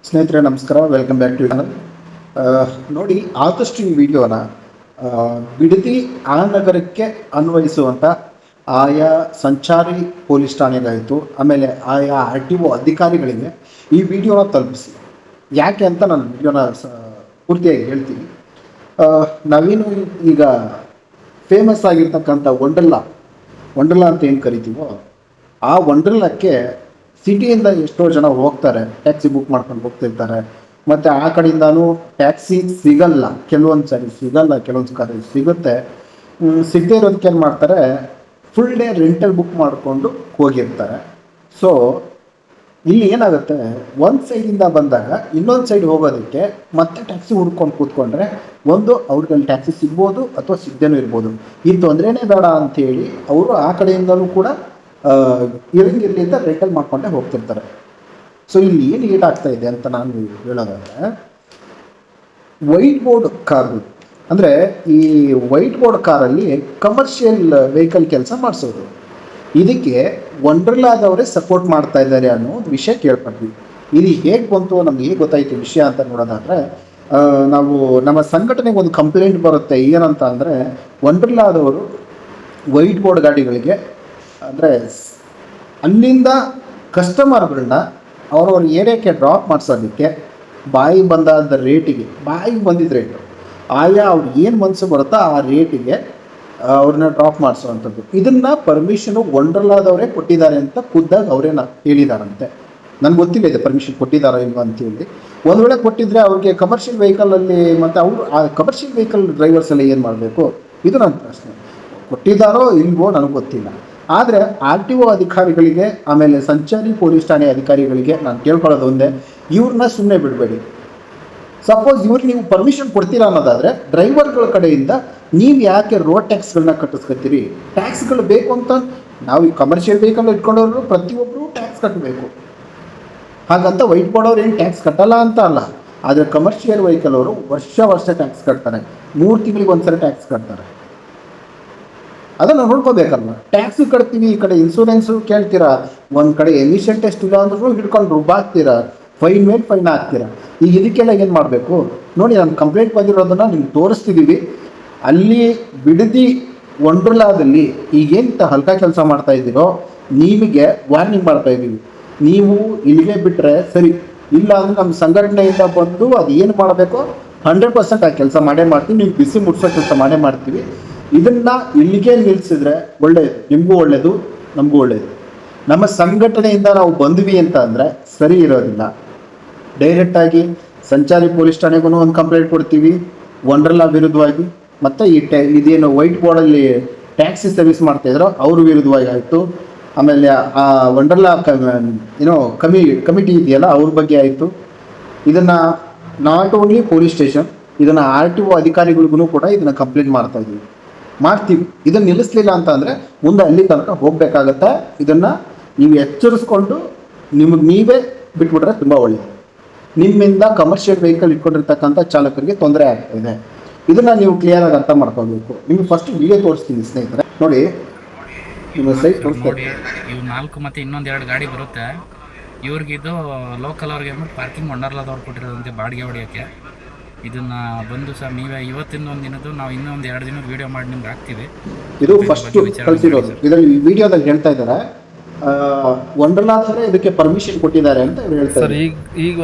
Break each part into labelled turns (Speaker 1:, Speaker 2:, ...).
Speaker 1: ಸ್ನೇಹಿತರೆ ನಮಸ್ಕಾರ, welcome back to channel. ನೋಡಿ, ಆದಷ್ಟು ಈ ವಿಡಿಯೋನ ಬಿಡದಿ ಆ ನಗರಕ್ಕೆ ಅನ್ವಯಿಸುವಂಥ ಆಯಾ ಸಂಚಾರಿ ಪೊಲೀಸ್ ಠಾಣೆಗಾಯಿತು, ಆಮೇಲೆ ಆಯಾ RTO ಅಧಿಕಾರಿಗಳಿಗೆ ಈ ವಿಡಿಯೋನ ತಲುಪಿಸಿ. ಯಾಕೆ ಅಂತ ನಾನು ವಿಡಿಯೋನ ಪೂರ್ತಿಯಾಗಿ ಹೇಳ್ತೀನಿ. ನಾವೇನು ಈಗ ಫೇಮಸ್ ಆಗಿರ್ತಕ್ಕಂಥ ವಂಡರ್ಲಾ ಅಂತ ಏನು ಕರಿತೀವೋ, ಆ ವಂಡರ್ಲಾಕ್ಕೆ ಸಿಟಿಯಿಂದ ಎಷ್ಟೋ ಜನ ಹೋಗ್ತಾರೆ, ಟ್ಯಾಕ್ಸಿ ಬುಕ್ ಮಾಡ್ಕೊಂಡು ಹೋಗ್ತಿರ್ತಾರೆ. ಮತ್ತು ಆ ಕಡೆಯಿಂದನೂ ಟ್ಯಾಕ್ಸಿ ಸಿಗಲ್ಲ, ಕೆಲವೊಂದು ಸಾರಿ ಸಿಗಲ್ಲ, ಕೆಲವೊಂದು ಸಾರಿ ಸಿಗುತ್ತೆ. ಸಿಗದೇ ಇರೋದಕ್ಕೆ ಏನು ಮಾಡ್ತಾರೆ, ಫುಲ್ ಡೇ ರೆಂಟಲ್ ಬುಕ್ ಮಾಡಿಕೊಂಡು ಹೋಗಿರ್ತಾರೆ. ಸೊ ಇಲ್ಲಿ ಏನಾಗುತ್ತೆ, ಒಂದು ಸೈಡಿಂದ ಬಂದಾಗ ಇನ್ನೊಂದು ಸೈಡ್ ಹೋಗೋದಕ್ಕೆ ಮತ್ತೆ ಟ್ಯಾಕ್ಸಿ ಹುಡ್ಕೊಂಡು ಕೂತ್ಕೊಂಡ್ರೆ ಒಂದು ಅವ್ರಿಗೆ ಟ್ಯಾಕ್ಸಿ ಸಿಗ್ಬೋದು ಅಥವಾ ಸಿಗದೇನೂ ಇರ್ಬೋದು. ಈ ತೊಂದರೆನೇ ಬೇಡ ಅಂಥೇಳಿ ಅವರು ಆ ಕಡೆಯಿಂದಲೂ ಕೂಡ ಇರಂಗಿರಲಿ ಅಂತ ರೆಂಟಲ್ ಮಾಡ್ಕೊಂಡೇ ಹೋಗ್ತಿರ್ತಾರೆ. ಸೊ ಇಲ್ಲಿ ಏನು ಲೇಟ್ ಆಗ್ತಾ ಇದೆ ಅಂತ ನಾನು ಹೇಳೋದಾದ್ರೆ, ವೈಟ್ ಬೋರ್ಡ್ ಕಾರ್ಗಳು ಅಂದರೆ ಈ ವೈಟ್ ಬೋರ್ಡ್ ಕಾರಲ್ಲಿ ಕಮರ್ಷಿಯಲ್ ವೆಹಿಕಲ್ ಕೆಲಸ ಮಾಡಿಸೋದು, ಇದಕ್ಕೆ ವಂಡರ್ಲಾದವರೇ ಸಪೋರ್ಟ್ ಮಾಡ್ತಾ ಇದ್ದಾರೆ ಅನ್ನೋ ಒಂದು ವಿಷಯ ಕೇಳ್ಪಟ್ವಿ. ಇದು ಹೇಗೆ ಬಂತು, ನಮ್ಗೆ ಹೇಗೆ ಗೊತ್ತಾಯಿತು ವಿಷಯ ಅಂತ ನೋಡೋದಾದರೆ, ನಾವು ನಮ್ಮ ಸಂಘಟನೆಗೆ ಒಂದು ಕಂಪ್ಲೇಂಟ್ ಬರುತ್ತೆ. ಏನಂತ ಅಂದರೆ, ವಂಡರ್ಲಾದವರು ವೈಟ್ ಬೋರ್ಡ್ ಗಾಡಿಗಳಿಗೆ ಅಂದರೆ ಅಲ್ಲಿಂದ ಕಸ್ಟಮರ್ಗಳನ್ನ ಅವ್ರವ್ರ ಏರಿಯಾಕ್ಕೆ ಡ್ರಾಪ್ ಮಾಡಿಸೋದಕ್ಕೆ ಬಾಯಿಗೆ ಬಂದಿದ್ದ ರೇಟು ಆಯಾ ಅವ್ರಿಗೆ ಏನು ಮನಸ್ಸು ಬರುತ್ತೋ ಆ ರೇಟಿಗೆ ಅವ್ರನ್ನ ಡ್ರಾಪ್ ಮಾಡಿಸೋವಂಥದ್ದು. ಇದನ್ನು ಪರ್ಮಿಷನು ವಂಡರ್ಲಾದವರೇ ಕೊಟ್ಟಿದ್ದಾರೆ ಅಂತ ಖುದ್ದಾಗಿ ಅವರೇನ ಹೇಳಿದಾರಂತೆ. ನನಗೆ ಗೊತ್ತಿಲ್ಲ ಇದೆ ಪರ್ಮಿಷನ್ ಕೊಟ್ಟಿದ್ದಾರೋ ಇಲ್ವೋ ಅಂತೇಳಿ. ಒಂದು ವೇಳೆ ಕೊಟ್ಟಿದ್ದರೆ ಅವ್ರಿಗೆ ಕಮರ್ಷಿಯಲ್ ವೆಹಿಕಲಲ್ಲಿ ಮತ್ತು ಅವರು ಆ ಕಮರ್ಷಿಯಲ್ ವೆಹಿಕಲ್ ಡ್ರೈವರ್ಸ್ ಎಲ್ಲ ಏನು ಮಾಡಬೇಕು, ಇದು ನನ್ನ ಪ್ರಶ್ನೆ. ಕೊಟ್ಟಿದ್ದಾರೋ ಇಲ್ವೋ ನನಗೆ ಗೊತ್ತಿಲ್ಲ. ಆದರೆ RTO ಅಧಿಕಾರಿಗಳಿಗೆ, ಆಮೇಲೆ ಸಂಚಾರಿ ಪೊಲೀಸ್ ಠಾಣೆ ಅಧಿಕಾರಿಗಳಿಗೆ ನಾನು ಕೇಳ್ಕೊಳ್ಳೋದು ಒಂದೇ, ಇವ್ರನ್ನ ಸುಮ್ಮನೆ ಬಿಡಬೇಡಿ. ಸಪೋಸ್ ಇವ್ರಿಗೆ ನೀವು ಪರ್ಮಿಷನ್ ಕೊಡ್ತೀರಾ ಅನ್ನೋದಾದರೆ ಡ್ರೈವರ್ಗಳ ಕಡೆಯಿಂದ ನೀವು ಯಾಕೆ ರೋಡ್ ಟ್ಯಾಕ್ಸ್ಗಳನ್ನ ಕಟ್ಟಿಸ್ಕೊತೀರಿ? ಟ್ಯಾಕ್ಸ್ಗಳು ಬೇಕು ಅಂತ ನಾವು ಈ ಕಮರ್ಷಿಯಲ್ ವೆಹಿಕಲ್ ಇಟ್ಕೊಂಡವರು ಪ್ರತಿಯೊಬ್ಬರು ಟ್ಯಾಕ್ಸ್ ಕಟ್ಟಬೇಕು. ಹಾಗಂತ ವೈಟ್ ಬೋರ್ಡ್ ಅವ್ರು ಏನು ಟ್ಯಾಕ್ಸ್ ಕಟ್ಟಲ್ಲ ಅಂತ ಅಲ್ಲ, ಆದರೆ ಕಮರ್ಷಿಯಲ್ ವೆಹಿಕಲ್ ಅವರು ವರ್ಷ ಟ್ಯಾಕ್ಸ್ ಕಟ್ತಾರೆ, 3 ತಿಂಗಳಿಗೆ ಒಂದ್ಸರಿ ಟ್ಯಾಕ್ಸ್ ಕಟ್ತಾರೆ. ಅದನ್ನು ನೋಡ್ಕೋಬೇಕಲ್ವ. ಟ್ಯಾಕ್ಸ್ ಕಟ್ತೀವಿ, ಈ ಕಡೆ ಇನ್ಶೂರೆನ್ಸು ಕೇಳ್ತೀರಾ, ಒಂದು ಕಡೆ ಎಮಿಷನ್ ಟೆಸ್ಟ್ ಇಲ್ಲ ಅಂದ್ರೂ ಹಿಡ್ಕೊಂಡು ರುಬ್ಬಾಕ್ತೀರಾ, ಫೈನ್ ಮೇಲೆ ಫೈನ್ ಹಾಕ್ತೀರಾ. ಈಗ ಇದಕ್ಕೆಲ್ಲ ಏನು ಮಾಡಬೇಕು ನೋಡಿ, ನಾನು ಕಂಪ್ಲೇಂಟ್ ಬಂದಿರೋದನ್ನು ನಿಮ್ಗೆ ತೋರಿಸ್ತಿದ್ದೀವಿ. ಅಲ್ಲಿ ಬಿಡದಿ ವಂಡರ್ಲಾದಲ್ಲಿ ಈಗೇನು ಹಲ್ಕ ಕೆಲಸ ಮಾಡ್ತಾ ಇದ್ದೀರೋ ನಿಮಗೆ ವಾರ್ನಿಂಗ್ ಮಾಡ್ತಾ ಇದ್ದೀವಿ. ನೀವು ಇಲ್ಲಿಗೆ ಬಿಟ್ಟರೆ ಸರಿ, ಇಲ್ಲ ಅಂದರೆ ನಮ್ಮ ಸಂಘಟನೆಯಿಂದ ಬಂದು ಅದು ಏನು ಮಾಡಬೇಕು 100% ಆ ಕೆಲಸ ಮಾಡೇ ಮಾಡ್ತೀವಿ, ನೀವು ಬಿಸಿ ಮುಟ್ಸೋ ಕೆಲಸ ಮಾಡೇ ಮಾಡ್ತೀವಿ. ಇದನ್ನು ಇಲ್ಲಿಗೆ ನಿಲ್ಲಿಸಿದ್ರೆ ಒಳ್ಳೆಯದು, ನಿಮಗೂ ಒಳ್ಳೆಯದು, ನಮಗೂ ಒಳ್ಳೆಯದು. ನಮ್ಮ ಸಂಘಟನೆಯಿಂದ ನಾವು ಬಂದ್ವಿ ಅಂತ ಅಂದರೆ ಸರಿ ಇರೋದಿಲ್ಲ. ಡೈರೆಕ್ಟಾಗಿ ಸಂಚಾರಿ ಪೊಲೀಸ್ ಠಾಣೆಗೂ ಒಂದು ಕಂಪ್ಲೇಂಟ್ ಕೊಡ್ತೀವಿ ವಂಡರ್ಲಾ ವಿರುದ್ಧವಾಗಿ, ಮತ್ತು ಇದೇನು ವೈಟ್ ಬೋರ್ಡಲ್ಲಿ ಟ್ಯಾಕ್ಸಿ ಸರ್ವಿಸ್ ಮಾಡ್ತಾಯಿದ್ರೋ ಅವ್ರ ವಿರುದ್ಧವಾಗಿ ಆಯಿತು. ಆಮೇಲೆ ಆ ವಂಡರ್ಲಾ ಕಮಿಟಿ ಇದೆಯಲ್ಲ ಅವ್ರ ಬಗ್ಗೆ ಆಯಿತು. ಇದನ್ನು ನಾಟ್ ಓನ್ಲಿ ಪೊಲೀಸ್ ಸ್ಟೇಷನ್, ಇದನ್ನು RTO ಅಧಿಕಾರಿಗಳಿಗೂ ಕೂಡ ಇದನ್ನು ಕಂಪ್ಲೇಂಟ್ ಮಾಡ್ತೀವಿ. ಇದನ್ನು ನಿಲ್ಲಿಸಲಿಲ್ಲ ಅಂತ ಅಂದರೆ ಮುಂದೆ ಅಲ್ಲಿ ತನಕ ಹೋಗಬೇಕಾಗತ್ತೆ. ಇದನ್ನು ನೀವು ಎಚ್ಚರಿಸ್ಕೊಂಡು ನಿಮಗೆ ನೀವೇ ಬಿಟ್ಬಿಟ್ರೆ ತುಂಬ ಒಳ್ಳೆಯದು. ನಿಮ್ಮಿಂದ ಕಮರ್ಷಿಯಲ್ ವೆಹಿಕಲ್ ಇಟ್ಕೊಂಡಿರ್ತಕ್ಕಂಥ ಚಾಲಕರಿಗೆ ತೊಂದರೆ ಆಗ್ತಾಯಿದೆ. ಇದನ್ನು ನೀವು ಕ್ಲಿಯರಾಗಿ ಅರ್ಥ ಮಾಡ್ಕೋಬೇಕು. ನಿಮಗೆ ಫಸ್ಟ್ ವಿಡಿಯೋ ತೋರಿಸ್ತೀನಿ ಸ್ನೇಹಿತರೆ, ನೋಡಿ ನಿಮ್ಮ ಸೈಟ್ ತೋರಿಸ್ತಾರೆ.
Speaker 2: ಇವು 4 ಮತ್ತು ಇನ್ನೊಂದು 2 ಗಾಡಿ ಬರುತ್ತೆ. ಇವ್ರಿಗಿದು ಲೋಕಲ್ ಅವ್ರಿಗೆ ಪಾರ್ಕಿಂಗ್ ವಂಡರ್ಲಾದವ್ರು ಕೊಟ್ಟಿರೋದಂತೆ ಬಾಡಿಗೆ ಹೊಡೆಯೋಕ್ಕೆ. ಇದನ್ನು ಬಂದು ಸರ್ ನೀವೇ ಇವತ್ತಿನ ಒಂದು ದಿನದ್ದು ನಾವು ಇನ್ನೊಂದು 2 ದಿನದ ವೀಡಿಯೋ ಮಾಡಿ ನಿಮ್ಗೆ ಹಾಕ್ತೀವಿ.
Speaker 1: ಇದು ಫಸ್ಟ್ ಕಳಿಸಿರೋದು. ಇದರಲ್ಲಿ ಈ ವಿಡಿಯೋದಲ್ಲಿ ಹೇಳ್ತಾ ಇದ್ದಾರೆ ವಂಡರ್ಲಾದವರೇ ಇದಕ್ಕೆ ಪರ್ಮಿಷನ್ ಕೊಟ್ಟಿದ್ದಾರೆ ಅಂತ ಹೇಳ್ತಾರೆ.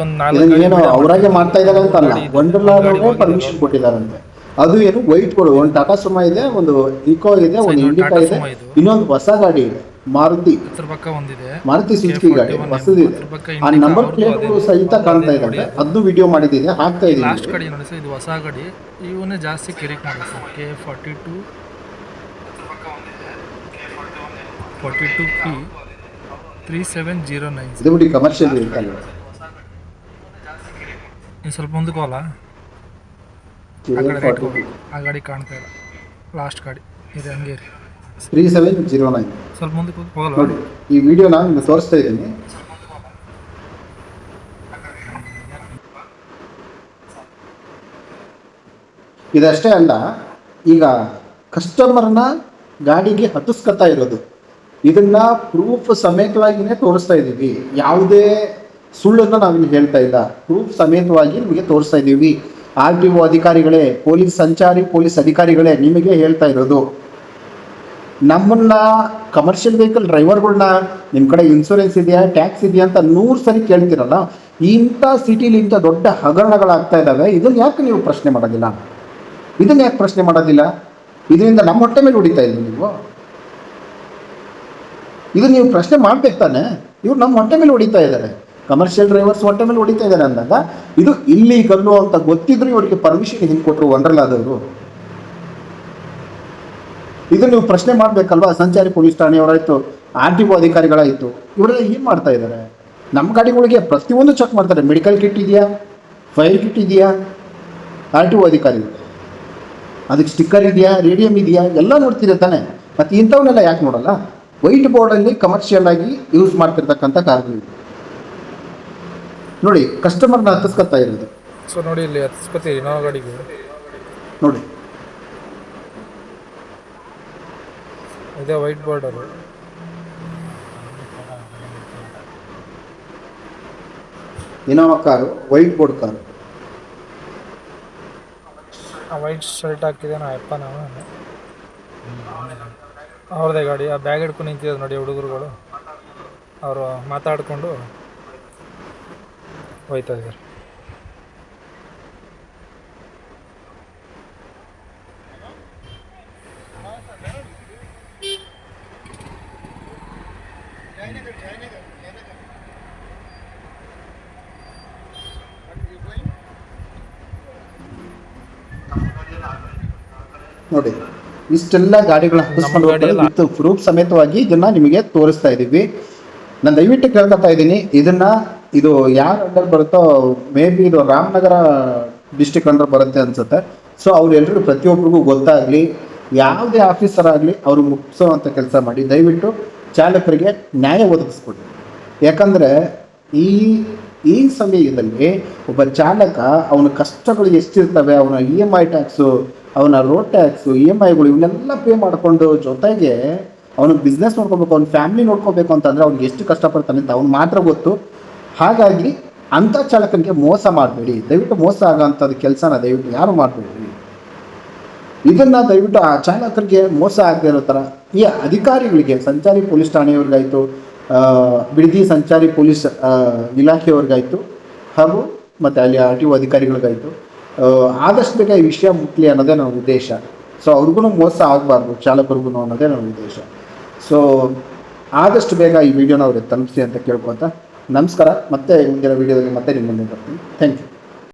Speaker 1: ಏನು ಅವರಾಗೆ ಮಾಡ್ತಾ ಇದ್ದಾರೆ ಅಂತ ಅಲ್ಲ, ವಂಡರ್ಲಾದವರೇ ಪರ್ಮಿಷನ್ ಕೊಟ್ಟಿದ್ದಾರೆ ಅಂತ. ಅದು ಏನು ವೈಟ್ ಬೋರ್ಡ್, ಒಂದು ಟಾಟಾ ಸುಮಾ ಇದೆ, ಒಂದು ಇಕೋ ಇದೆ, ಒಂದು ಇಂಡಿಕಾ ಇದೆ, ಇನ್ನೊಂದು ಹೊಸ ಗಾಡಿ ಇದೆ, ಮಾರುತಿ ಸುಜುಕಿ ಗಾಡಿ ಹೊಸದಿದೆ. ಆ ನಂಬರ್ ಪ್ಲೇಟ್ಗಳು ಸಹಿತ ಕಾಣ್ತಾ ಇದ್ದಾರೆ. ಅದನ್ನು ವಿಡಿಯೋ ಮಾಡಿದ್ದೀನಿ, ಹಾಕ್ತಾ ಇದ್ದೀನಿ.
Speaker 3: ಲಾಸ್ಟ್ ಗಾಡಿ ನೋಡಿ ಸರ್, ಇದು ಹೊಸ ಗಾಡಿ, ಇವನೇ ಜಾಸ್ತಿ ಕಿರಿಕ್ ಮಾಡಿ ಸರ್. K42 P 3709.
Speaker 1: ಇದು ಬಿಡಿ ಕಮರ್ಷಿಯಲ್ ವೆಹಿಕಲ್.
Speaker 3: ಇನ್ನು ಸ್ವಲ್ಪ ಮುಂದಕ್ಕೆ ಹೋಗಲ್ಲ, ಆ ಗಾಡಿ ಕಾಣ್ತಾ ಇಲ್ಲ. ಲಾಸ್ಟ್ ಗಾಡಿ ಇದೆ, ಹಂಗೆ
Speaker 1: 3709.
Speaker 3: ಸ್ವಲ್ಪ ಮುಂದಕ್ಕೆ ಹೋಗಲ್ಲ
Speaker 1: ನೋಡಿ, ಈ ವಿಡಿಯೋ ನಾನು ನಿಮಗೆ ತೋರಿಸ್ತಾ ಇದ್ದೀನಿ. ಇದಷ್ಟೇ ಅಲ್ಲ, ಈಗ ಕಸ್ಟಮರ್ನ ಗಾಡಿಗೆ ಹತ್ತಿಸ್ಕೊತಾ ಇರೋದು, ಇದನ್ನು ಪ್ರೂಫ್ ಸಮೇತವಾಗಿಯೇ ತೋರಿಸ್ತಾ ಇದ್ದೀವಿ. ಯಾವುದೇ ಸುಳ್ಳನ್ನು ನಾವಿಲ್ಲಿ ಹೇಳ್ತಾ ಇಲ್ಲ, ಪ್ರೂಫ್ ಸಮೇತವಾಗಿ ನಿಮಗೆ ತೋರಿಸ್ತಾ ಇದ್ದೀವಿ. RTO ಅಧಿಕಾರಿಗಳೇ, ಸಂಚಾರಿ ಪೊಲೀಸ್ ಅಧಿಕಾರಿಗಳೇ ನಿಮಗೆ ಹೇಳ್ತಾ ಇರೋದು. ನಮ್ಮನ್ನ ಕಮರ್ಷಿಯಲ್ ವೆಹಿಕಲ್ ಡ್ರೈವರ್ಗಳನ್ನ ನಿಮ್ಮ ಕಡೆ ಇನ್ಶೂರೆನ್ಸ್ ಇದೆಯಾ, ಟ್ಯಾಕ್ಸ್ ಇದೆಯಾ ಅಂತ 100 ಸರಿ ಕೇಳ್ತಿರಲ್ಲ. ಇಂಥ ಸಿಟಿಲಿ ಇಂಥ ದೊಡ್ಡ ಹಗರಣಗಳಾಗ್ತಾ ಇದ್ದಾವೆ, ಇದನ್ನು ಯಾಕೆ ನೀವು ಪ್ರಶ್ನೆ ಮಾಡೋದಿಲ್ಲ? ಇದರಿಂದ ನಮ್ಮ ಹೊಟ್ಟೆ ಮೇಲೆ ಹೊಡಿತಾ ಇಲ್ಲ ನೀವು? ಇದು ನೀವು ಪ್ರಶ್ನೆ ಮಾಡ್ಬೇಕು ತಾನೆ. ಇವ್ರು ನಮ್ಮ ಹೊಟ್ಟೆ ಮೇಲೆ ಹೊಡಿತಾ ಇದ್ದಾರೆ, ಕಮರ್ಷಿಯಲ್ ಡ್ರೈವರ್ಸ್ ಹೊಟ್ಟೆ ಮೇಲೆ ಹೊಡಿತಾ ಇದ್ದಾರೆ ಅಂದಾಗ ಇದು ಇಲ್ಲೀಗಲ್ಲು ಅಂತ ಗೊತ್ತಿದ್ರು ಇವರಿಗೆ ಪರ್ಮಿಷನ್ ಹಿಂಗೆ ಕೊಟ್ಟರು ವಂಡರ್ಲಾದವರು. ಇದು ನೀವು ಪ್ರಶ್ನೆ ಮಾಡಬೇಕಲ್ವಾ? ಸಂಚಾರಿ ಪೊಲೀಸ್ ಠಾಣೆಯವರಾಯಿತು, RTO ಅಧಿಕಾರಿಗಳಾಯಿತು, ಇವರೆಲ್ಲ ಏನು ಮಾಡ್ತಾ ಇದ್ದಾರೆ? ನಮ್ಮ ಗಾಡಿಗಳಿಗೆ ಪ್ರತಿಯೊಂದು ಚೆಕ್ ಮಾಡ್ತಾರೆ. ಮೆಡಿಕಲ್ ಕಿಟ್ ಇದೆಯಾ, ಫೈರ್ ಕಿಟ್ ಇದೆಯಾ, RTO ಅಧಿಕಾರಿಗಳು ಅದಕ್ಕೆ ಸ್ಟಿಕ್ಕರ್ ಇದೆಯಾ, ರೇಡಿಯಮ್ ಇದೆಯಾ, ಎಲ್ಲ ನೋಡ್ತಿದೆ ತಾನೆ. ಮತ್ತು ಇಂಥವನ್ನೆಲ್ಲ ಯಾಕೆ ನೋಡಲ್ಲ? ವೈಟ್ ಬೋರ್ಡಲ್ಲಿ ಕಮರ್ಷಿಯಲ್ ಆಗಿ ಯೂಸ್ ಮಾಡ್ತಿರ್ತಕ್ಕಂಥ ಕಾರ್ಗಳು ನೋಡಿ, ಕಸ್ಟಮರ್ನ ಹತ್ತಿಸ್ಕೊತಾ ಇರೋದು.
Speaker 3: ಸೊ ನೋಡಿ ಇಲ್ಲಿ ಹತ್ತಿಸ್ಕೊತೀವಿ ನಾವು ಗಾಡಿಗೆ.
Speaker 1: ನೋಡಿ
Speaker 3: ಇದೇ ವೈಟ್ ಬೋರ್ಡರು.
Speaker 1: Innova car, white board car.
Speaker 3: White shirt ಹಾಕಿದೆ ನಾವು ಅವ್ರದ್ದೇ ಗಾಡಿ. ಆ ಬ್ಯಾಗ್ ಹಿಡ್ಕೊಂಡು ನಿಂತಿದ್ದಾರೆ ನೋಡಿ ಹುಡುಗರುಗಳು, ಅವರು ಮಾತಾಡಿಕೊಂಡು ಹೋಯ್ತಾ ಇದ್ದಾರೆ.
Speaker 1: ನೋಡಿ ಇಷ್ಟೆಲ್ಲ ಗಾಡಿಗಳ ಹತ್ತಿಸ್ಕೊಂಡು ಪ್ರೂಫ್ ಸಮೇತವಾಗಿ ಇದನ್ನ ನಿಮಗೆ ತೋರಿಸ್ತಾ ಇದ್ದೀವಿ. ನಾನು ದಯವಿಟ್ಟು ಕೇಳ್ಕೊತಾ ಇದ್ದೀನಿ, ಇದು ಯಾರು ಅಂಡರ್ ಬರುತ್ತೋ, ಮೇ ಬಿ ಇದು ರಾಮನಗರ ಡಿಸ್ಟಿಕ್ ಅಂಡರ್ ಬರುತ್ತೆ ಅನ್ಸುತ್ತೆ. ಸೊ ಅವ್ರೆಲ್ಲರೂ ಪ್ರತಿಯೊಬ್ಬರಿಗೂ ಗೊತ್ತಾಗಲಿ, ಯಾವುದೇ ಆಫೀಸರ್ ಆಗಲಿ ಅವರು ಮುಗಿಸೋ ಅಂತ ಕೆಲಸ ಮಾಡಿ. ದಯವಿಟ್ಟು ಚಾಲಕರಿಗೆ ನ್ಯಾಯ ಒದಗಿಸ್ಕೊಡಿ. ಯಾಕಂದರೆ ಈ ಸಮಯದಲ್ಲಿ ಒಬ್ಬ ಚಾಲಕ ಅವನ ಕಷ್ಟಗಳು ಎಷ್ಟಿರ್ತವೆ, ಅವನ EMI ಟ್ಯಾಕ್ಸು, ಅವನ ರೋಡ್ ಟ್ಯಾಕ್ಸು, EMIಗಳು ಇವನ್ನೆಲ್ಲ ಪೇ ಮಾಡಿಕೊಂಡು ಜೊತೆಗೆ ಅವನು ಬಿಸ್ನೆಸ್ ನೋಡ್ಕೋಬೇಕು, ಅವ್ನ ಫ್ಯಾಮಿಲಿ ನೋಡ್ಕೋಬೇಕು ಅಂತಂದರೆ ಅವ್ನಿಗೆ ಎಷ್ಟು ಕಷ್ಟಪಡ್ತಾನೆ ಅಂತ ಅವ್ನು ಮಾತ್ರ ಗೊತ್ತು. ಹಾಗಾಗಿ ಅಂಥ ಚಾಲಕನಿಗೆ ಮೋಸ ಮಾಡಬೇಡಿ. ದಯವಿಟ್ಟು ಮೋಸ ಆಗೋಂಥದ್ದು ಕೆಲಸನ ದಯವಿಟ್ಟು ಯಾರು ಮಾಡಬೇಡಿ. ಇದನ್ನು ದಯವಿಟ್ಟು ಆ ಚಾಲಕರಿಗೆ ಮೋಸ ಆಗದೆ ಇರೋ ಥರ ಈ ಅಧಿಕಾರಿಗಳಿಗೆ, ಸಂಚಾರಿ ಪೊಲೀಸ್ ಠಾಣೆಯವ್ರಿಗಾಯಿತು, ಬಿಡದಿ ಸಂಚಾರಿ ಪೊಲೀಸ್ ಇಲಾಖೆಯವ್ರಿಗಾಯಿತು, ಹಾಗೂ ಮತ್ತು ಅಲ್ಲಿ RTO ಅಧಿಕಾರಿಗಳಿಗಾಯಿತು, ಆದಷ್ಟು ಬೇಗ ಈ ವಿಷಯ ಮುಟ್ಲಿ ಅನ್ನೋದೇ ನನ್ನ ಉದ್ದೇಶ. ಸೊ ಅವ್ರಿಗೂ ಮೋಸ ಆಗಬಾರ್ದು, ಚಾಲಕರಿಗೂ ಅನ್ನೋದೇ ನನ್ನ ಉದ್ದೇಶ. ಸೊ ಆದಷ್ಟು ಬೇಗ ಈ ವಿಡಿಯೋನ ಅವ್ರಿಗೆ ತಲುಪಿಸಿ ಅಂತ ಕೇಳ್ಕೊತ ನಮಸ್ಕಾರ. ಮತ್ತೆ ಮುಂದಿನ ವಿಡಿಯೋದಲ್ಲಿ ಮತ್ತೆ ನಿಮ್ಮ ಮುಂದೆ ಬರ್ತೀನಿ. Thank you.